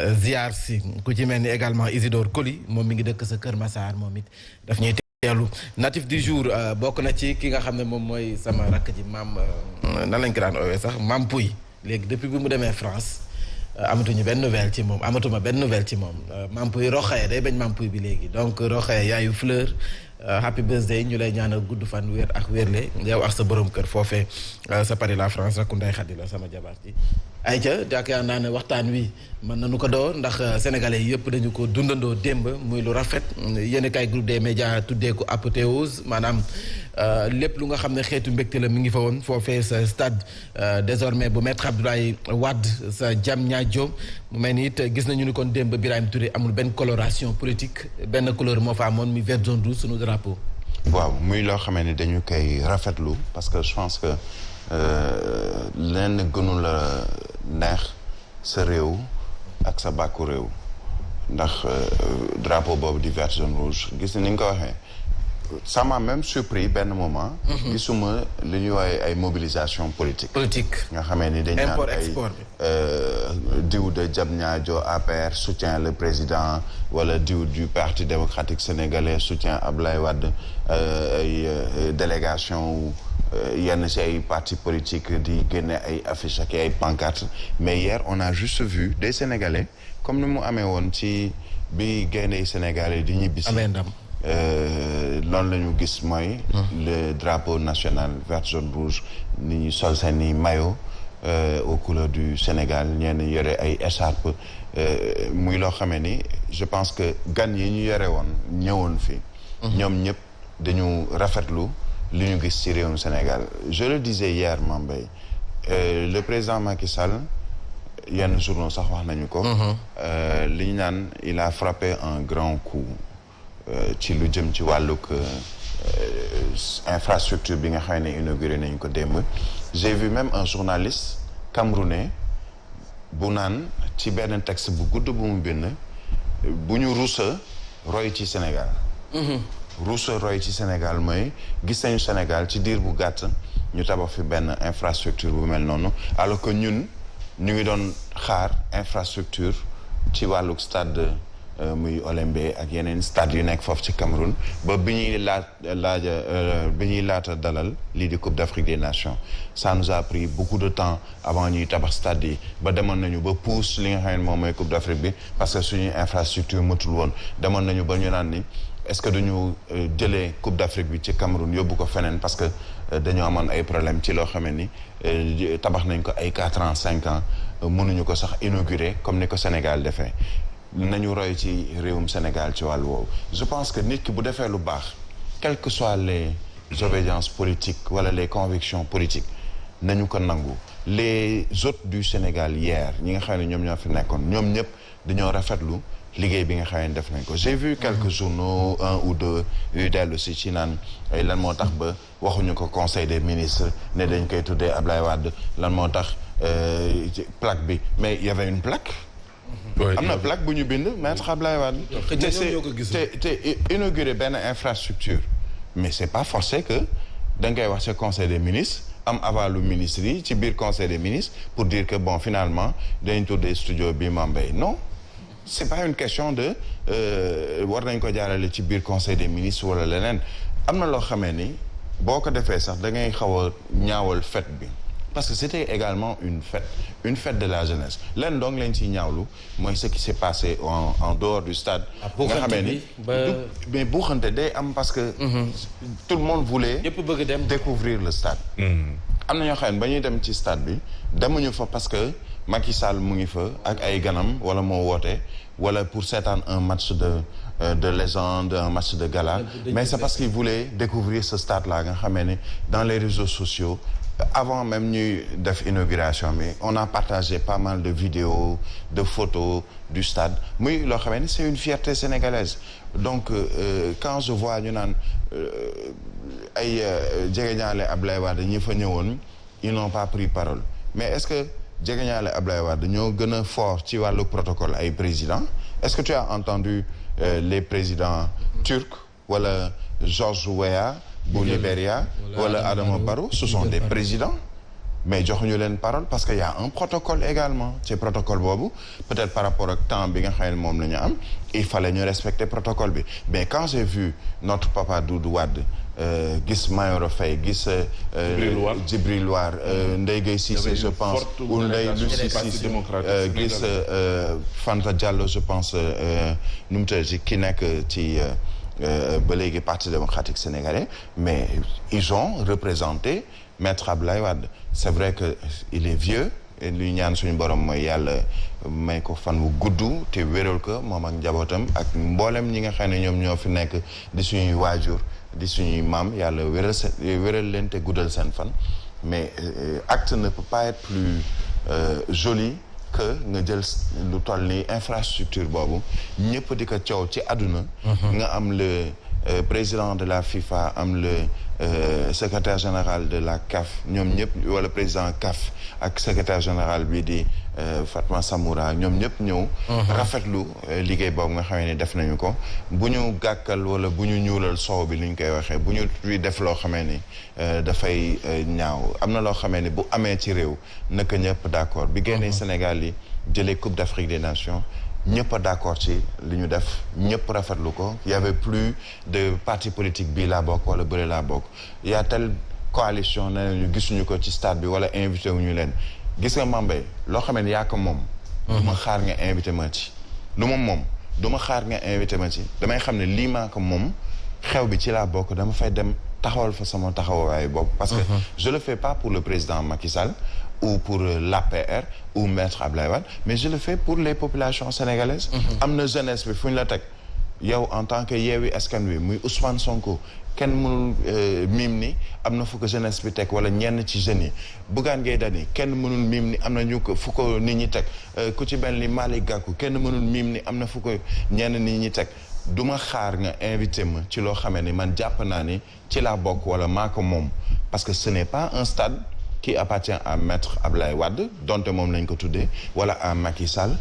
ziar si ku ci mel ni également Isidore Koli moom mi ngi dëkk sa Kër Massar moom it daf ñuy teelu natif du jour bokk na ci ki nga xam ne moom mooy sama rakk ji maam nan lañ ko daan oowee sax maam Pouy léegi depuis bi mu demee France amatuñu benn nouvelle ci moom amatuma benn nouvelle ci moom maam Pouy Roxaye day bañ maam Pouy bi léegi donc Roxaye yaayu fleur happy birthday ñu lay ñaanal gudd fan wér ak wérle yow ak sa borom kër foofee sa Paris la France rakku Ndey Xadi la sama jabar ji ayca yaakaar naa ne waxtaan wi mën nañu ko door ndax sénégalais yëpp dañu ko dundandoo démb muy lu rafet yéen kay groupe des médias tuddee ko apothéose maanaam lépp lu nga xam ne xeetu mbégte la mi ngi fa woon foofee sa stade désormais bu maître Abdoulaye Wade sa Diamniadio mu mel ni it gis nañu ni kon démb Birahim Touré amul benn coloration politique benn couleur moo fa amoon mi vert jaune rouge sunu drapeau. waaw muy loo xamee ni dañu koy rafetlu parce que je pense que lenn gënu la neex sa réew ak sa bàkku réew ndax drapeau boobu di vert jaune rouge gis ni nga ko waxee ça m'a même surpris benn moment. gisuma li ñuy woowee ay mobilisation politique. nga xamee ni dañ naan ay diw de Diamniadio APR soutient le président wala diw du parti démocratique sénégalais soutient Abdoulaye Wade ay délégation yenn ci ay parti politique di génne ay affiches ak ay pancartes mais hier on a juste vu des sénégalais comme ni mu amee woon ci bi gaynde sénégalais di ñibbisi. amee ndam. loolu la ñu gis mooy le drapeau national vert jaune rouge ni ñu sol seeni maillot aux couleurs du Sénégal ñenn yore ay écharpe muy loo xamee ni je pense que gan yi ñu yore woon ñëwoon fi ñoom ñëpp dañu rafetlu li ñu gis ci réewum Sénégal je le disais hier Mambay le président Macky Sall yenn journaux sax wax nañu ko li ñu naan il a frappé un grand coup ci lu jëm ci wàllug infrastructure bi nga xam ne inauguré nañu ko démb j'ai vu même un journaliste camerounais bu naan ci benn texte bu gudd bu mu bind bu ñu rusa roy ci Sénégal rusa roy ci Sénégal mooy gis nañu Sénégal ci diir bu gàtt ñu tabax fi benn infrastructure bu mel noonu alors que ñun ñu ngi doon xaar infrastructure ci wàllug stade muy Olembe ak yeneen stade yu nekk foofu ci Cameroun ba bi ñuy bi ñuy laata dalal lii di Coupe d'Afrique des Nations ça nous a pris beaucoup de temps avant ñuy tabax stade yi ba demoon nañu ba pousse li nga xam ne moom mooy Coupe d'Afrique bi parce que suñuy infrastructure matul woon demoon nañu ba ñu naan ni est-ce que duñu jëlee Coupe d'Afrique bi ci Cameroun yóbbu ko feneen parce que dañoo amoon ay problème ci loo xam ni tabax nañ ko ay 4 ans 5 ans mënuñu ko sax inaugurer comme ni ko Sénégal defee nañu roy ci réewum Sénégal ci wàllu woowu je pense que nit ki bu defee lu baax quelles que soient les obédiences politiques wala les convictions politiques nañu ko nangu les hôtes du Sénégal hier ñi nga xam ne ñoom ñoo fi nekkoon ñoom ñëpp dañoo rafetlu liggéey bi nga xam ne def nañ ko j'ai vu quelques journaux un ou deux yuy dellu si ci naan lan moo tax ba waxuñu ko conseil des ministres ne dañ koy tuddee Ablaye Wade lan moo tax plaque bi mais il y avait une plaque am na plaque bu ñu bind maître Ablaye Wade te inauguré benn infrastructure mais c'est pas forcé que da nga koy wax ci conseil des ministres am avalu ministres yi ci biir conseil des ministres pour dire que bon finalement dañ tuddee studio bi Mambay non c'est pas une question de war nañ ko jaarale ci biir conseil des ministres wala leneen am na loo xamee ni boo ko defee sax da ngay xaw a ñaawal fête bi parce que c'était également une fête de la jeunesse len donc lañ ciy ñaawlu mooy ce qui s'est passé en dehors du stade nga xamee ni mais buuxante day am parce que tout le monde voulait découvrir le stade am na ñoo xam ne ba ñuy dem ci stade bi demuñu fa parce que Macky Sall mu ngi fa ak ay ganam wala moo woote wala pour seetaan un match de légende un match de gala mais c'est parce qu'il voulait découvrir ce stade là nga xamee ni dans les réseaux sociaux avant même ñuy def inauguration bi on a partagé pas mal de vidéos de photos du stade muy loo xamee ni c'est une fierté sénégalaise donc quand je vois ñu naan ay jegeñaale Ablaye Wade ñi fa ñëwoon ils n'ont pas pris parole mais est-ce que jegeñaale Ablaye Wade ñoo gën a fort ci wàllu protocole ay présidents est-ce que tu as entendu les présidents turcs wala George Weah bu Libéria wala Adama Barrow ce sont des présidents mais joxuñu leen parole parce que y a un protocole également ci protocole boobu peut-être par rapport ak temps bi nga xam ne moom la ñu am il fallait ñu respecter protocole bi mais quand j'ai vu notre papa Doudou Wade gis Mayoro Faye gis Djibril War Ndeye Gueye Cissé je pense ou Ndeye Lucie Cissé gis Fanta Diallo je pense nu mu tudd ki nekk ci ba léegi Parti démocratique sénégalais mais ils ont représenté Maître Abdoulaye Wade c'est vrai que il est vieux luy ñaan suñu borom mooy yàlla may ko fan wu gudd te wéral ko moom ak njabootam ak mboolem ñi nga xam ne ñoom ñoo fi nekk di suñuy waajur di suñuy maam yàlla wéral leen te guddal seen fan mais acte ne peut pas être plus joli que nga jël lu toll ni infrastructure boobu ñëpp di ko coow ci àdduna nga am le président de la FIFA am le secrétaire général de la CAF ñoom ñëpp wala président CAF ak secrétaire général bi di Fatma Samoura ñoom ñëpp ñëw rafetlu liggéey boobu nga xamee ni def nañu ko bu ñu gàkkal wala bu ñu ñuulal soow bi ni ñu koy waxee bu ñu def loo xamee ni dafay ñaaw am na loo xamee ni bu amee ci réew naka ñëpp d'accord bi génnee Sénégal yi jëlee Coupe d'Afrique des Nations ñëpp a d'accord ci li ñu def ñëpp rafetlu ko y avait plus de parti politique bii laa bokk wala bële laa bokk y a telle coalition nee nañu gisuñu ko ci stade bi wala invité wuñu leen gis nga Mambay loo xam ne yaa ko moom du ma xaar nga invité ma ci lu moom du ma xaar nga invité ma ci damay xam ne lii maa ko moom xew bi ci laa bokk dama fay dem taxawal fa sama taxawaayu bopp parce que je le fais pas pour le président Macky Sall ou pour l'APR ou Maître Abdoulaye Wade mais je le fais pour les populations sénégalaises am na jeunesse bi fu ñu la teg yow en tant que Yewwi Askan Wi muy Ousmane Sonko kenn mënul miim ni am na fu ko jeunesse bi teg wala ñenn ci jeunes yi Bougane Gueye Dany kenn mënul miim ni am na ñu ko fu ko nit ñi teg ku ci mel ni Malick Gakou kenn mënul miim ni am na fu ko ñenn nit ñi teg du ma xaar nga invité ma ci loo xamee ni man jàpp naa ni ci laa bokk wala maa ko moom parce que ce n'est pas un stade qui appartient à Maître Abdoulaye Wade donte moom lañ ko tuddee wala à Macky Sall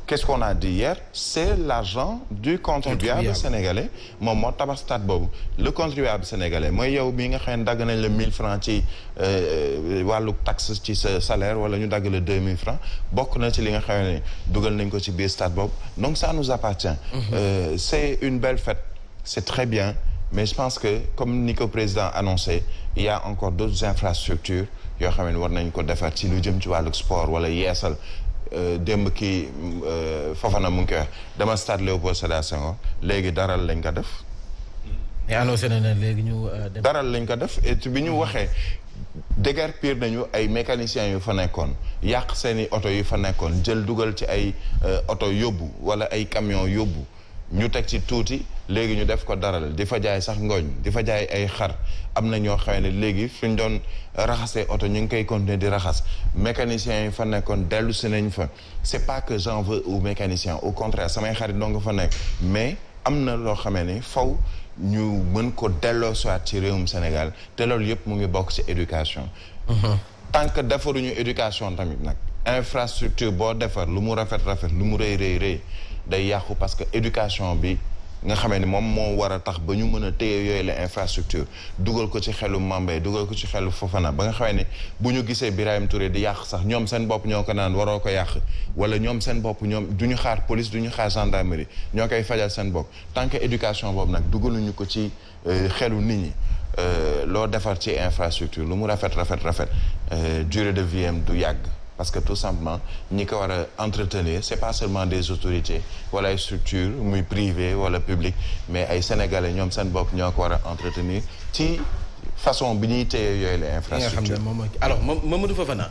qu'est-ce qu'on a dit hier c'est l'argent du contribuable sénégalais moom moo tabax stade boobu le contribuable sénégalais mooy yow bii nga xam ne dagg nañ la 1000 francs ci wàllu taxe ci sa salaire wala ñu dagg la 2000 francs bokk na ci li nga xam ne dugal nañ ko ci biir stade boobu donc ça nous appartient c'est une belle fête c'est très bien mais je pense que comme ni ko président annoncé il y a encore d'autres infrastructures yoo xam ne war nañ ko defar ci lu jëm ci wàllu sport wala yeesal démb kii Fofana mu ngi koy wax dama stade Léopold Sédar Senghor léegi daral lañ ko def. mais annoncé na ne léegi ñu. daral lañ ko def et bi ñu waxee déguerpir nañu ay mécaniciens yu fa nekkoon yàq seeni oto yu fa nekkoon jël dugal ci ay oto yóbbu wala ay camion yóbbu ñu teg ci tuuti léegi ñu def ko daral di fa jaay sax ngooñ di fa jaay ay xar am na ñoo xam ne léegi fi ñu doon raxasee oto ñu ngi koy continuer di raxas mécaniciens yi fa nekkoon dellu si nañ fa c'est pas que j'en veux aux mécaniciens au contraire samay xarit doo nga fa nekk mais am na loo xamee ni faw ñu mën ko delloo soit ci réewum Sénégal te loolu yëpp mu ngi bokk ci éducation tant que defaruñu éducation tamit nag infrastructure boo defar lu mu rafet lu mu rëy day yàqu parce que éducation bi nga xamee ni moom moo war a tax ba ñu mën a téye yooyu la infrastructure dugal ko ci xelu Mambay dugal ko ci xelu Fofana ba nga xamee ni bu ñu gisee Birahim Touré di yàq sax ñoom seen bopp ñoo ko naan waroo ko yàq wala ñoom seen bopp ñoom du ñu xaar police du ñu xaar gendarmerie ñoo koy fajal seen bopp tant que éducation boobu nag dugaluñu ko ci xelu nit ñi loo defar ci infrastructure lu mu rafet durée de vie am du yàgg parce que tout simplement ñi ko war a entretenir c'est pas seulement des autorités wala ay structures muy privé wala public mais ay sénégalais ñoom seen bopp ñoo ko war a entretenir ci façon bi ñuy téye yooyu la infrastructure alors Mamadou Fofana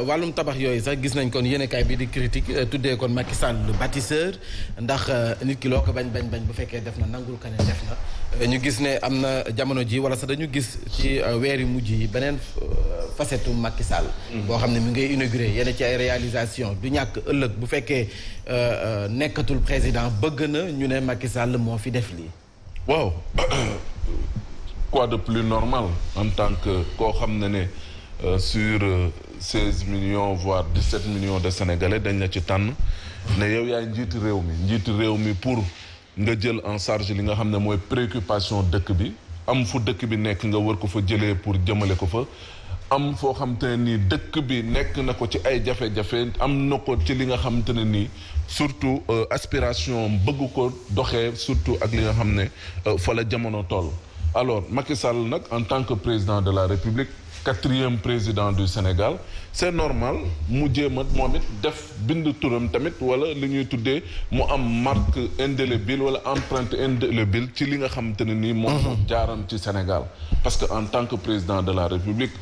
wàllum tabax yooyu sax gis nañ kon yéenekaay bi di critique tuddee kon Macky Sall le bâtisseur ndax nit ki loo ko bañ bu fekkee def na nangul ka ne def na ñu gis ne am na jamono ji wala sax dañu gis ci weer yu mujj yi beneen facette u Macky Sall boo xam ne mi ngay inauguré yenn ci ay réalisation du ñàkk ëllëg bu fekkee nekkatul président bëgg na ñu ne Macky Sall moo fi def lii waaw quoi de plus normal en tant que koo xam ne sur 16 millions voire 17 millions de Sénégalais dañ la ci tànn ne yow yaay njiitu réew mi pour nga jël en charge li nga xam ne mooy préoccupation dëkk bi am fu dëkk bi nekk nga war ko fa jëlee pour jëmale ko fa am foo xamante ne nii dëkk bi nekk na ko ci ay jafe-jafe am na ko ci li nga xamante ne nii surtout aspiration bëgg ko doxee surtout ak li nga xam ne fa la jamono toll. alors Macky Sall nag en tant que président de la République 4e président du Sénégal c'est normal mu jéem a moom it def bind turam tamit wala li ñuy tuddee mu am marque indélébile wala empreinte indélébile ci li nga xamante ne nii moom jaaram ci Sénégal parce que en tant que président de la République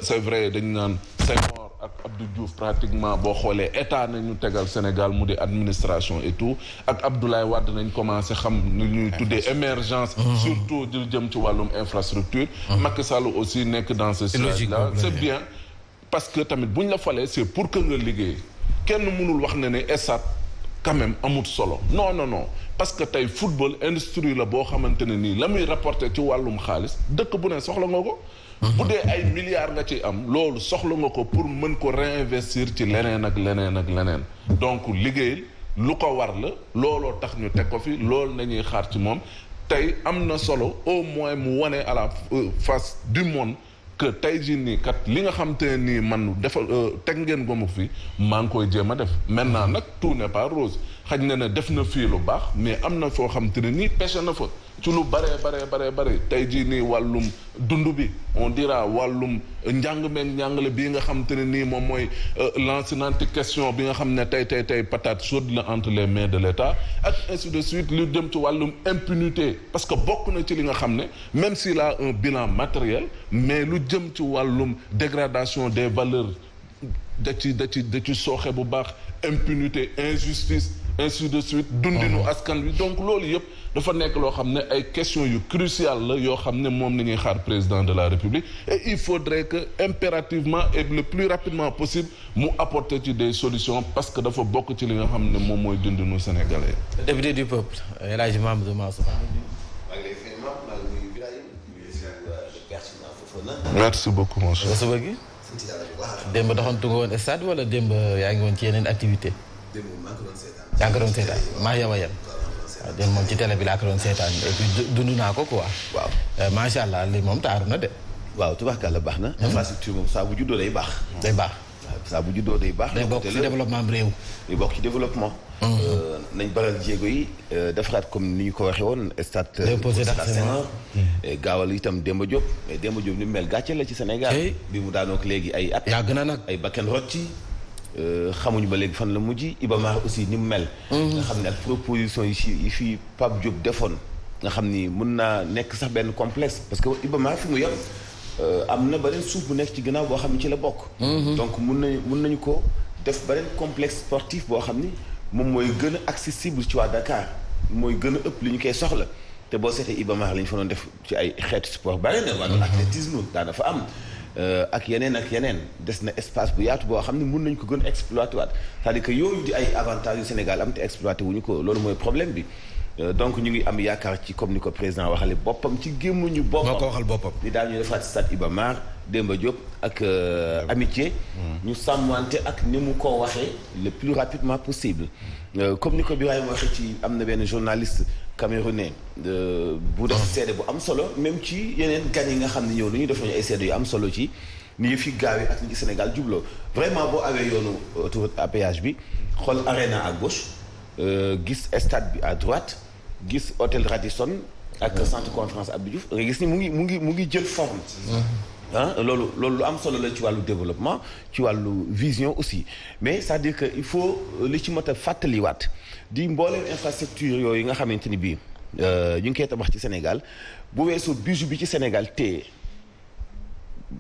c'est vrai dañu naan Senghor ak Abdou Diouf pratiquement boo xoolee état nañu tegal Sénégal mu di administration et tout ak Abdoulaye Wade nañ commencé xam ni ñuy tuddee émergence surtout di jëm ci wàllum infrastructure Macky Sall aussi nekk dans ce sillage là c'est bien parce que tamit bu ñu la falee c'est pour que nga liggéey kenn mënul wax ne ne esat quand même amut solo non non non parce que tey football industrie la boo xamante ne nii la muy rapporter ci wàllum xaalis dëkk bu ne soxla nga ko bu dee ay milliards nga ci am loolu soxla nga ko pour mën ko réinvestir ci leneen ak leneen ak leneen donc liggéey lu ko war la looloo tax ñu teg ko fi loolu nañuy xaar ci moom tey am na solo au moins mu wane à la face du monde que tey jii nii kat li nga xam te ne nii man defal teg ngeen ko mu fi maa ngi koy jéem a def maintenant nag tout n'est pas rose xaj na ne def na fii lu baax mais am na foo xam te ne nii pêché na fa ci lu bare tey jii nii wàllum dund bi on dira wàllum njàng meeg njàngale bii nga xam te ne nii moom mooy lancinante question bi nga xam ne tey patate chaude la entre les mains de l'État ak ainsi de suite lu jëm ci wàllum impunité parce que bokk na ci li nga xam ne même s'il a un bilan matériel mais lu jëm ci wàllum dégradation des valeurs da ci sooxe bu baax impunité injustice ainsi de suite dundinu askan wi donc loolu yëpp dafa nekk loo xam ne ay questions yu cruciales la yoo xam ne moom la ñuy xaar président de la République et il faudrait que impérativement et le plus rapidement possible mu apporter ci des solutions parce que dafa bokk ci li nga xam ne moom mooy dundinu sénégalais. député du peuple El Hadji Mamadou Mansour. merci beaucoup mon cher. suba gi. démb doxantu nga woon stade wala démb yaa ngi woon ci yeneen activité yaa ngi ko doon seetaan maa yow a yem waaw démb moom ci télé bi laa ko doon seetaan et puis dund naa ko quoi. waaw macha allah li moom taaru na de. waaw tubaarkàlla baax na. infrastructure moom saa bu juddoo day baax. day baax. saa bu juddoo day baax. day bokk ci développement réew. day bokk ci développement. nañ baral jéego yi defaraat comme ni ñu ko waxee woon stade Senghor gaawal itam Demba Diop mais Demba Diop ni mu mel gàcce la ci Sénégal bi mu daanook léegi ay at yàgg na nag ay bakken rotti xamuñu ba léegi fan la mujj Iba Mar aussi ni mu mel nga xam ne ak proposition yi fii Pape Diop defoon nga xam ni mun naa nekk sax benn complexe parce que Iba Mar fi mu yem am na beneen suuf bu nekk ci gannaaw boo xam ne ci la bokk donc mun nañu ko def beneen complexe sportif boo xam ni moom mooy gën a accessible ci waa Dakar mooy gën a ëpp li ñu koy soxla te boo seetee Iba Mar la ñu fa doon def ci ay xeetu sport bari na wàllu athlétisme daana fa am ak yeneen des na espace bu yaatu boo xam ne mun nañu ko gën a exploité waat c'est-à-dire que yooyu di ay avantages yu Sénégal am te exploité wuñu ko loolu mooy problème bi donc ñu ngi am yaakaar ci comme ni ko président waxale boppam ci gémmuñu boppam moo ko waxal boppam ni daal ñu defaat stade Iba Mar Demba Diop ak amitié ñu sàmmante ak ni mu ko waxee le plus rapidement possible comme ni ko Birahim waxee ci am na benn journaliste camerounais bu def seede bu am solo même ci yeneen gan yi nga xam ne ñëw nañu def nañu ay seede yu am solo ci ni yëf yi gaawee ak ni ci Sénégal jubloo vraiment boo awee yoonu autoroute à péage bi xool Arena à gauche gis stade bi à droite gis hôtel Radisson ak centre conférence Abdou Diouf nga gis ni mu ngi jël forme loolu lu am solo la ci wàllu développement ci wàllu vision aussi mais c'est-à-dire que il faut li ci mot a fàttaliwaat di mbooleem infrastructure yooyu nga xamante ni bii ñu ngi koy tabax ci Sénégal bu weesoo budget bi ci Sénégal téye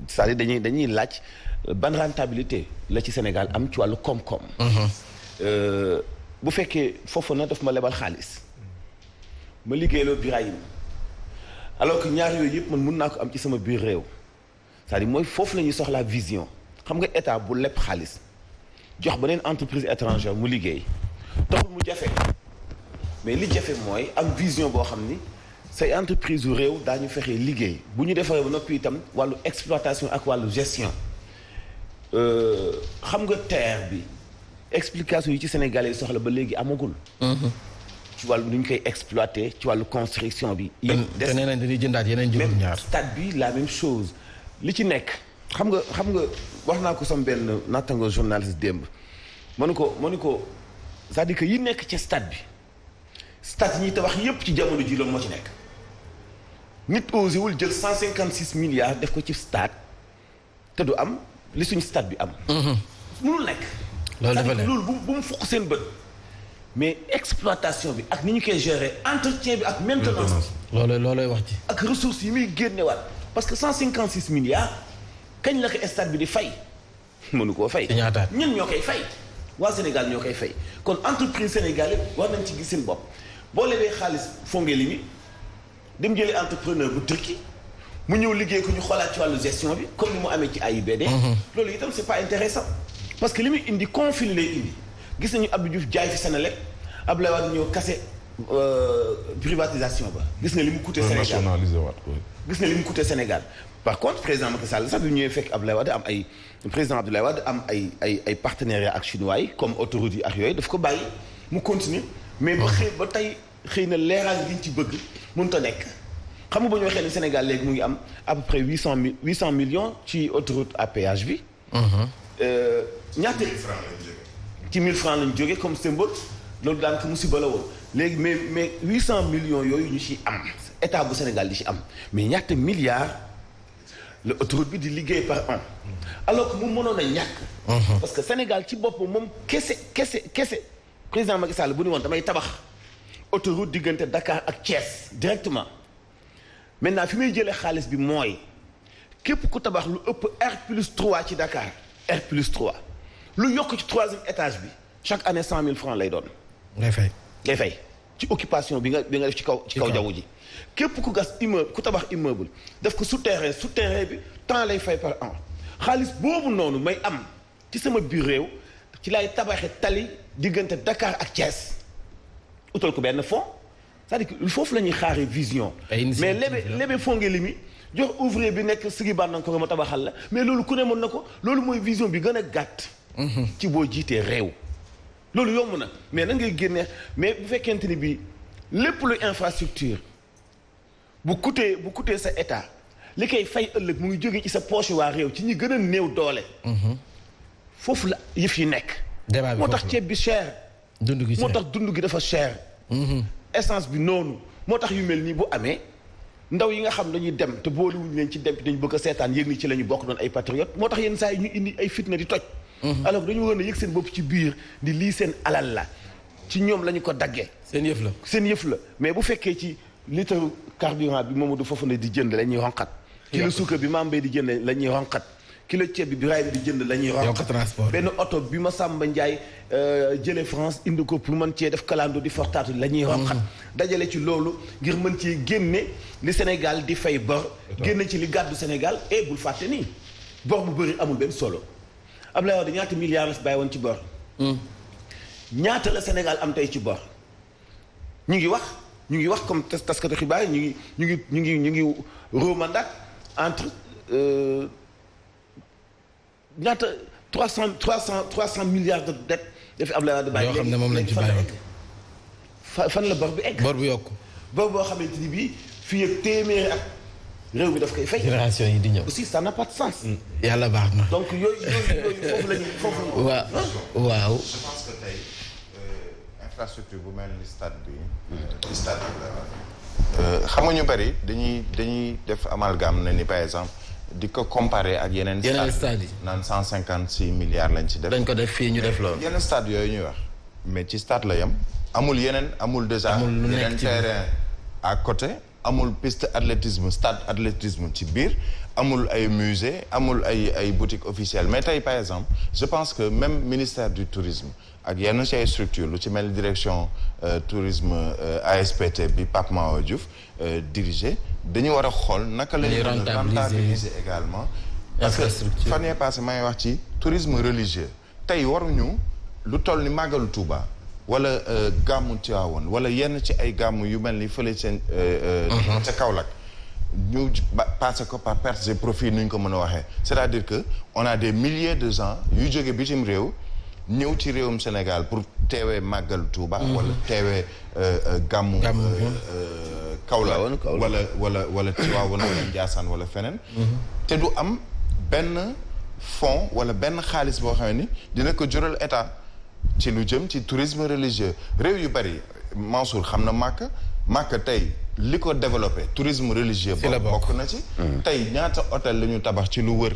c'est-à-dire dañuy laaj ban rentabilité la ci Sénégal am ci wàllu koom-koom. bu fekkee foofu na daf ma lebal xaalis ma liggéeyloo Birahim alors que ñaar yooyu yëpp man mun naa ko am ci sama biir réew. c'est-à-dire mooy foofu la ñuy soxlaa vision xam nga état bu leb xaalis jox beneen entreprise étrangère mu liggéey taxul mu jafe mais li jafe mooy am vision boo xam ni say entreprise yu réew daañu fexe liggéey bu ñu defaree ba noppi itam wàllu exploitation ak wàllu gestion xam nga terre bi explication yi ci Sénégalais yi soxla ba léegi amagul. ci wàllu nu ñu koy exploiter ci wàllu construction bi. te nee nañ dañuy jëndaat yeneen juróom-ñaar stade bi la même chose. li ci nekk xam nga wax naa ko sama benn nattango journaliste démb ma ni ko c'est-à-dire que yi nekk ci stade yi ñuy tabax yépp ci jamono ji loolu moo ci nekk nit osé wul jël 156 milliards def ko ci stade te du am li suñu stade bi am. mënul nekk. loolu bu mu fukk seen bët. mais exploitation bi ak ni ñu koy gérer entretien bi ak maintenance. loolooy wax ci. ak ressources yi muy génnewaat parce que 156 milliards kañ la ko stade bi di fay mënu koo fay. ñun ñoo koy fay. waa Sénégal ñoo koy fay kon entreprise sénégalais war nañ ci gis seen bopp boo lebee xaalis fongé li mi dem jëlee entrepreneur bu Turquie mu ñëw liggéey ko ñu xoolaat ci wàllu gestion bi comme ni mu amee ci AIBD. loolu itam c'est pas intéressant parce que li muy indi conflit lay indi gis nañu Abdou Diouf jaay fi Senelec Abdoulaye Wade ñëw kase privatisation ba gis nga li mu coûté Sénégal nationalisé waat ko. gis nga li mu coûté Sénégal par contre président Macky Sall sax bi ñëwee fekk Abdoulaye Wade am ay président Abdoulaye Wade am ay partenariat ak chinois yi comme autoroute yi ak yooyu daf ko bàyyi mu continuer mais ba tey xëy na leeral gi ñu ci bëgg mënut a nekk xam nga ba ñu waxee ne Sénégal léegi mu ngi am à peu près 800 millions ci autoroute à péage bi. ñaata ci 1000 francs lañ jógee comme symbole loolu daanaka musiba la woon léegi mais 800 millions yooyu ñu ci am état bu Sénégal di ci am mais ñaata milliards la autoroute bi di liggéey par an alors que mu mënoon a ñàkk. parce que Sénégal ci boppam moom kese président Macky Sall bu ni woon damay tabax autoroute diggante Dakar ak Thiès directement maintenant fi may jëlee xaalis bi mooy képp ku tabax lu ëpp R+3 ci Dakar R+3 lu yokk ci 3e étage bi chaque année 100 000 francs lay doon. ngay fay ci occupation bi nga def ci kaw jaww ji. képp ku gas immeuble ku tabax immeuble def ko souterrain bi temps lay fay par an xaalis boobu noonu may am ci sama biir réew ci lay tabaxee tali diggante Dakar ak Thiès utal ko benn fond c'est-à-dire que foofu la ñuy xaaree vision. mais lebe fonge li mi jox ouvrier bi nekk sigi bandan ko nga ma tabaxal la mais loolu ku ne mën na ko loolu mooy vision bi gën a gàtt. ci boo jiitee réew. loolu yomb na mais nan ngay génne mais bu fekkente ni bii lépp lu infrastructure bu coûtee sa état li koy fay ëllëg mu ngi jóge ci sa poche waa réew ci ñi gën a néew doole. foofu la yëf yi nekk. moo tax ceeb bi cher. moo tax dund gi dafa cher. essence bi noonu moo tax yu mel nii bu amee ndaw yi nga xam dañuy dem te boolewuñu leen ci dem dañu bëgg a seetaan yëg ni ci la ñu bokk doon ay patriotes moo tax yenn saa yi ñu indi ay fitna di toj. alors dañu war a yëg seen bopp ci biir di lii seen alal la ci ñoom la ñu ko daggee. seen yëf la mais bu fekkee ci litre carburant bi Mamadou Fofana di jënd la ñuy ronqat. kilo suukar bi Mame Mbaye di jënd la ñuy ronqat. kilo ceeb bi Birahim di jënd la ñuy ronqat. benn oto bi Massamba Ndiaye jëlee France indi ko pour mën cee def kalando di fortaatu la ñuy ronqat. dajale ci loolu ngir mën cee génne li Sénégal di fay bor. génne ci li gàddu Sénégal et bul fàtte nii bor bu bëri amul benn solo. Abdoulaye Wade ñaata milliards la fi bàyyi woon ci bor. ñaata la Sénégal am tey ci bor. ñu ngi wax comme taskatu xibaar yi ñu ngi romandak entre ñaata 300 milliards de dettes dafa Abdoulaye Wade bàyyi. yoo xam ne moom lañ ci bàyyi woon. fan la bor bi egg. bor bu yokku. bor boo xamante ni bii fii ak téeméeri ak réew mi daf koy fay. génération yi di ñëw. aussi ça n'a pas de sens. yàlla baax na. donc yooyu foofu la ñuy foofu. waaw. je pense que tey infrastructure bu mel ni stade bi. stade bi xam nga ñu bari dañuy def amalgame na ni par exemple di ko comparer ak yeneen stade yi naan 156 milliards lañ ci def. dañ ko def fii ñu def loolu. yeneen stade yooyu ñuy wax mais ci stade la yem amul déjà yeneen terrain à côté. amul piste athlétisme stade athlétisme ci biir amul ay musée amul ay boutique officielle mais tey par exemple je pense que même ministère du tourisme ak yenn ci ay structure lu ci mel direction tourisme ASPT bi Pape Mahawa Diouf dirigé dañu war a xool naka la ñuy rentabiliser également parce que fan yee passé may wax ci tourisme religieux tey waruñu lu toll ni màggalu Touba wala gàmmu Tiwaawoon wala yenn ci ay gàmmu yu mel ni fële seen ca Kaolack ñu passé ko par perte et profit nu ñu ko mën a waxee c'est-à-dire que on a des milliers de gens yu jóge bitim réew ñëw ci réewum Sénégal pour teewee màggal Touba wala teewee gàmmu Kaolack wala Tiwaawoon wala Njaasaan wala feneen te du am benn fonds wala benn xaalis boo xam ni dina ko jural état ci lu jëm ci tourisme religieux réew yu bari Mansour xam na Màkka tey li ko développé tourisme religieux bokk na ci tey ñaata hôtel la ñu tabax ci lu wër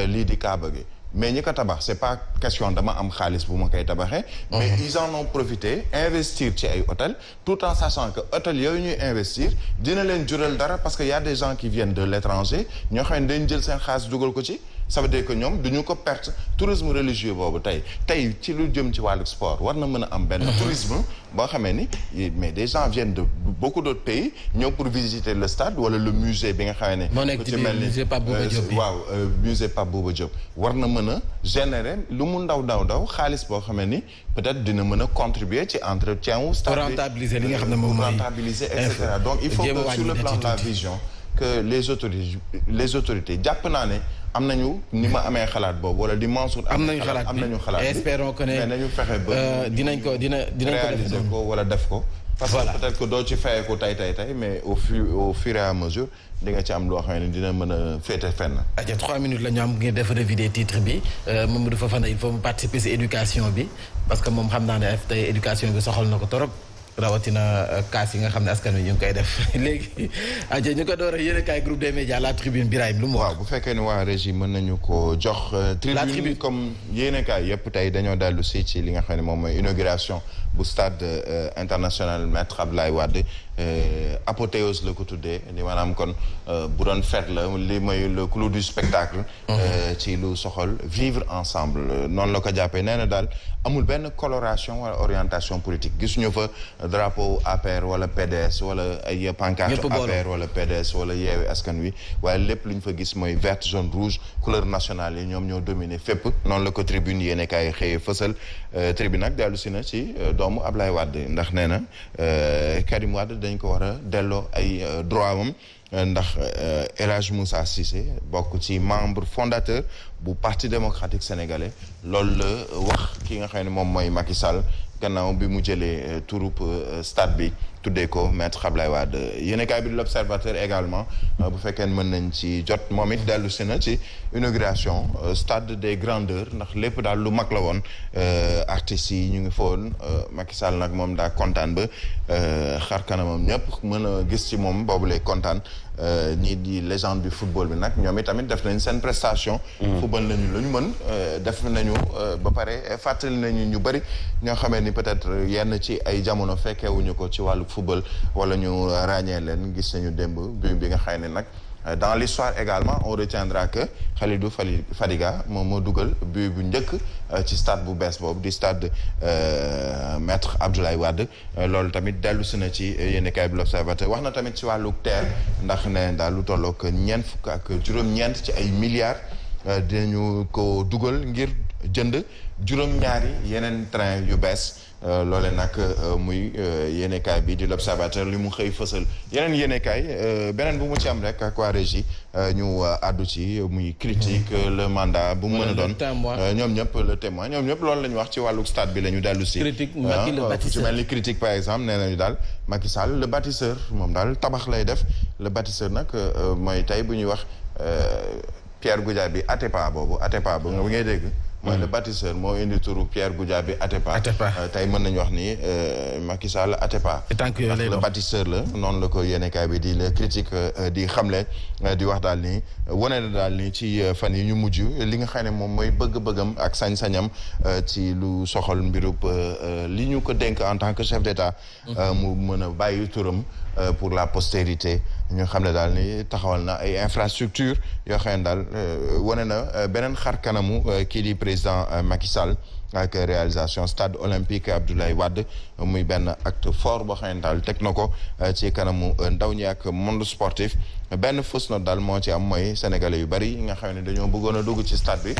lii di Kaaba gi mais ñi ko tabax c'est pas question dama am xaalis bu ma koy tabaxee mais ils en ont profité investir ci ay hôtel tout en sachant que hôtel yooyu ñuy investir dina leen jural dara parce que y a des gens qui viennent de l'étranger ñoo xam ne dañ jël seen xaalis dugal ko ci ça veut dire que ñoom duñu ko perte tourisme religieux boobu tey ci lu jëm ci wàllu sport war na mën a am benn tourisme boo xamee ni mais des gens viennent de beaucoup d'autres pays ñëw pour visiter le stade wala le musée bi nga xamee ne moo nekk ci biir musée Pape Bouba Diop musée Pape Bouba Diop war na mën a générer lu mu ndaw xaalis boo xamee ni peut-être dina mën a contribuer ci entretien wu stade bi rentabiliser li nga xam ne moom mooy rentabiliser et cetera donc il faut que sur le plan de la vision que les autorités jàpp naa ne am nañu ni ma amee xalaat boobu wala di Mansour am nañu xalaat bi espérons que ne mais nañu fexe ba dinañ ko réaliser ko wala def ko parce que peut-être que doo ci fayee ko tey mais au fur et à mesure di nga ci am loo xam ne dina mën a féete fenn. 3 minutes la ñu am ngir def revue des titres bi Mamadou Fofana il faut mu participer ci éducation bi parce que moom xam naa ne tey éducation bi soxal na ko torop rawatina kaas yi nga xam ne askan wi ñu ngi koy def léegi aja ñu ko door a yéen kaay groupe des médias la tribune Birahim lu mu wax. waaw bu fekkee ne waa régie mën nañu ko jox. tribune comme yéen kaay yëpp tey dañoo dellu si ci li nga xam ne moom mooy inauguration bu stade international Maître Abdoulaye Wade apothéose la ko tuddee ni maanaam kon bu doon fête la li mooy le clou du spectacle. ci lu soxal vivre ensemble noonu la ko jàppee nee na daal amul benn coloration wala orientation politique gisuñu fa drapeau APR wala PDS wala ay pancarte APR wala PDS wala Yewwi Askan Wi waaye lépp lu ñu fa gis mooy vert jaune rouge couleur nationale yi ñoom ñoo dominé fépp noonu la ko tribune yéene kaay xëyee fësal tribune nag dellu si na ci doomu Ablaye Wade ndax nee na Karim Wade dañ ko war a delloo ay droit am ndax El Hadj Moussa Cissé bokk ci membre fondateur bu parti démocratique sénégalais loolu la wax ki nga xam ne moom mooy Macky Sall gannaaw bi mu jëlee turup stade bi tuddee ko Maître Abdoulaye Wade yéenekaay bi di l'Observateur également bu fekkee mën nañ ci jot moom it dellu si na ci inauguration stade des grandeurs ndax lépp daal lu mag la woon artistes yi ñu ngi foon Macky Sall nag moom daa kontaan ba xar kanamam ñëpp mën a gis ci moom boobu lay kontaan ñii di légende du football bi nag ñoom itamit def nañ seen prestation football nañu lu ñu mën def nañu ba pare fàttali nañu ñu bëri ñoo xamee ni peut-être yenn ci ay jamono fekkewuñu ko ci wàllu football wala ñu ràññee leen gis nañu démb bi nga xëy ne nag dans l'histoire également on retiendra que Khalidou Fadiga moom moo dugal but bu njëkk ci stade bu bees boobu di stade Maître Abdoulaye Wade loolu tamit dellu si na ci yéenekaay bi l'Observateur wax na tamit ci wàllu TER ndax ne daal lu tollook fukk ak juróom-ñeent ci ay milliards dinañu ko dugal ngir jënd juróom-ñaari yeneen train yu bees loole nag muy yéenekaay bi di l'Observateur li mu xëy fësal yeneen yéenekaay beneen bu mu ci am rek ak waa régie ñu àddu ci muy critique le mandat bu mu mën a doon ñoom ñëpp le témoin ñoom ñëpp loolu la ñu wax ci wàllu stade bi la ñu dellu si ci mel ni critique par exemple nee nañu daal Macky Sall le bâtisseur moom daal tabax lay def le bâtisseur nag mooy tey bu ñuy wax Pierre Goudiaby Atepa boobu Atepa ba nga ngay dégg mooy le bâtisseur moo indi turu Pierre Goudiaby Atepa tey mën nañu wax ni Macky Sall Atepa ndax le bâtisseur la noonu la ko yéenekaay bi di le critique di xamle di wax daal ni wane na daal ni ci fan yi ñu mujj li nga xam ne moom mooy bëgg-bëggam ak sañ-sañam ci lu soxal mbirub li ñu ko dénk en tant que chef d'État mu mën a bàyyi turam pour la postérité ñu xam ne daal ni taxawal na ay infrastructure yoo xam ne daal wane na beneen xar kanamu kii di président Macky Sall ak réalisation stade olympique Abdoulaye Wade muy benn acte fort boo xam ne daal teg na ko ci kanamu ndaw ñi ak monde sportif benn fausse note daal moo ci am mooy sénégalais yu bari nga xam ne dañoo bëggoon a dugg ci stade bi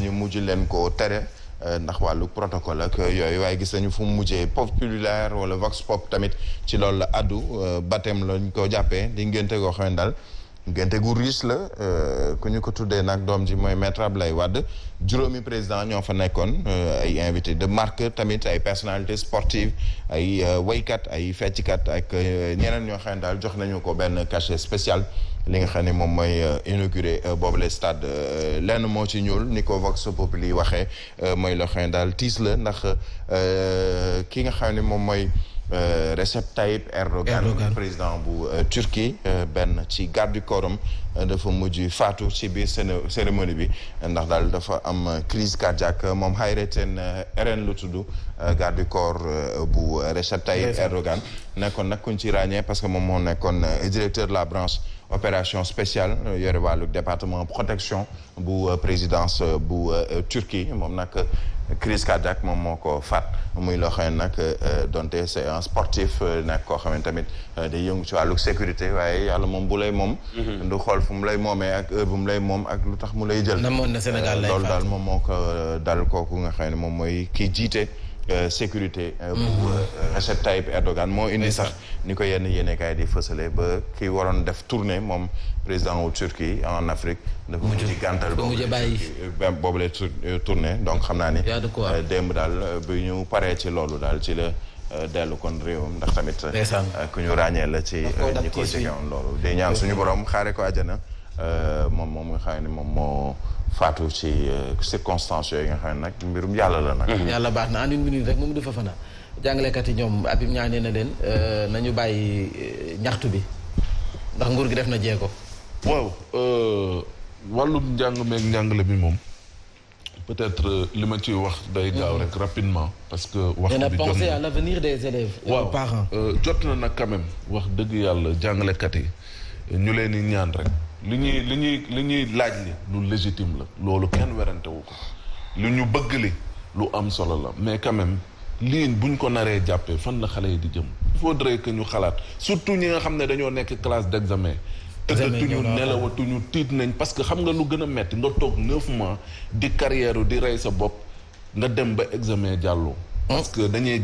ñu mujj leen ko tere ndax wàllu protocole ak yooyu waaye gis nañu fu mu mujjee populaire wala vox pop tamit ci loolu la addu baptême lañ ko jàppee di ngénte goo xam ne daal ngénte gu riche la ku ñu ko tuddee nag doom ji mooy Maître Abdoulaye Wade juróomi président ñoo fa nekkoon ay invité de marque tamit ay personnalités sportives ay waykat ay fecckat ak ñeneen ñoo xam ne daal jox nañu ko benn cachet spécial li nga xam ne moom mooy inauguré boobu le stade lenn moo ci ñuul ni ko Vox Populi waxee mooy loo xam ne daal tiis la ndax ki nga xam ne moom mooy Recep Tayyip Erdogan président bu Turquie benn ci garde du corps am dafa mujj faatu ci biir cérémonie bi ndax daal dafa am crise cardiaque moom Hayrettin Eren lu tudd garde du corps bu Recep Tayyip Erdogan nekkoon nag kuñ ci ràññee parce que moom moo nekkoon directeur de la branche opération spéciale yore wàllu département protection bu présidence bu Turquie moom nag crise cardiaque moom moo ko faat muy loo xam ne nag donte c'est un sportif nekk koo xam ne tamit day yëngu ci wàllu sécurité waaye yàlla moom bu lay moom du xool fu mu lay moomee ak heure bu mu lay moom ak lu tax mu lay jël loolu daal moom moo ko dal kooku nga xam ne moom mooy kii jiite sécurité bu Recep Tayyip Erdogan moo indi sax ni ko yenn yéenekaay di fësale ba kii waroon def tournée moom président wu Turquie en Afrique dafa mujj gàntal boobu lay tournée donc xam naa ni démb daal bi ñu paree ci loolu daal ci la dellu kon réewam ndax tamit ku ñu ràññee la ci ñi ko jegewoon loolu di ñaan suñu borom xaare ko àjjana moom nga xam ne moom moo faatu ci circonstances yooyu nga xam ne nag mbirum yàlla la nag. yàlla baax na en une minute rek moom du fa fana jàngalekat yi ñoom Habib ñaanee na leen nañu bàyyi ñaxtu bi ndax nguur gi def na jéego. waaw wàllum njàng meeg njàngale bi moom peut-être li ma ciy wax day gaaw rek rapidement. parce que wax bi jot penser à l'avenir des élèves. et aux parents jot na nag quand même wax dëgg yàlla jàngalekat yi ñu leen di ñaan rek. li ñuy laaj li lu légitime la loolu kenn werante wu ko li ñu bëgg li lu am solo la mais quand même lii buñ ko naree jàppee fan la xale yi di jëm il faudrait que ñu xalaat surtout ñi nga xam ne dañoo nekk classe d'examen tëddatuñu nelawatuñu tiit nañ parce que xam nga lu gën a metti nga toog 9 mois di carrière di rey sa bopp nga dem ba examen jàlloo parce que dañuy